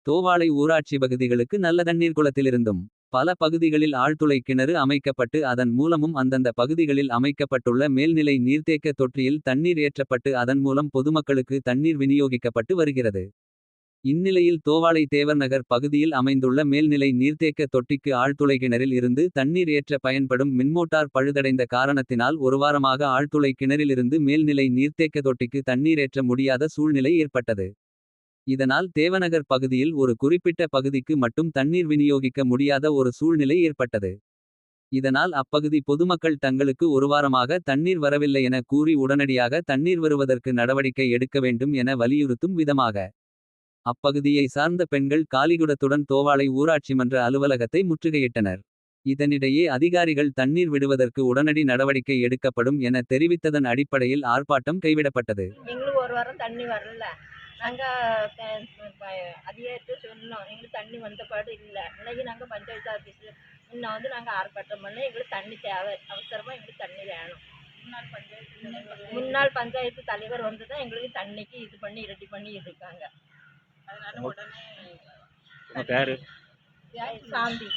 தோவாளை ஊராட்சி பகுதிகளுக்கு நல்ல தண்ணீர் குளத்திலிருந்தும். பல பகுதிகளில் ஆழ்துளை கிணறு அமைக்கப்பட்டு அதன் மூலமும் அந்தந்த பகுதிகளில் அமைக்கப்பட்டுள்ள மேல்நிலை நீர்த்தேக்க தொட்டியில் தண்ணீர் ஏற்றப்பட்டு அதன் மூலம் பொதுமக்களுக்கு தண்ணீர் விநியோகிக்கப்பட்டு வருகிறது. இந்நிலையில் தோவாளை தேவர்நகர் பகுதியில் அமைந்துள்ள மேல்நிலை நீர்த்தேக்க தொட்டிக்கு ஆழ்துளை கிணறில் இருந்து தண்ணீர் ஏற்ற பயன்படும் மின்மோட்டார் பழுதடைந்த காரணத்தினால் ஒரு வாரமாக ஆழ்துளை கிணறிலிருந்து மேல்நிலை நீர்த்தேக்க தொட்டிக்கு தண்ணீர் ஏற்ற முடியாத சூழ்நிலை ஏற்பட்டது. இதனால் தேவநகர் பகுதியில் ஒரு குறிப்பிட்ட பகுதிக்கு மட்டும் தண்ணீர் விநியோகிக்க முடியாத ஒரு சூழ்நிலை ஏற்பட்டது. இதனால் அப்பகுதி பொதுமக்கள் தங்களுக்கு ஒரு வாரமாக தண்ணீர் வரவில்லை என கூறி உடனடியாக தண்ணீர் வருவதற்கு நடவடிக்கை எடுக்க வேண்டும் என வலியுறுத்தும் விதமாக அப்பகுதியை சார்ந்த பெண்கள் காலிகுடத்துடன் தோவாளை ஊராட்சி மன்ற அலுவலகத்தை முற்றுகையிட்டனர். இதனிடையே அதிகாரிகள் தண்ணீர் விடுவதற்கு உடனடி நடவடிக்கை எடுக்கப்படும் என தெரிவித்ததன் அடிப்படையில் ஆர்ப்பாட்டம் கைவிடப்பட்டது. எங்களுக்கு ஒரு வாரம் தண்ணி வரல. நாங்க அதிகாரிட்ட சொன்னோம், எங்களுக்கு தண்ணி வந்த பாடு இல்லை. இன்னைக்கு நாங்கள் பஞ்சாயத்து ஆஃபீஸில் முன்ன வந்து நாங்கள் ஆர்ப்பாட்டம் பண்ணி எங்களுக்கு தண்ணி தேவை, அவசரமாக எங்களுக்கு தண்ணி வேணும். முன்னாள் பஞ்சாயத்து தலைவர் வந்து தான் எங்களுக்கு தண்ணிக்கு இது பண்ணி ரெடி பண்ணி இருக்காங்க. அதனால உடனே பேரு சாந்தி.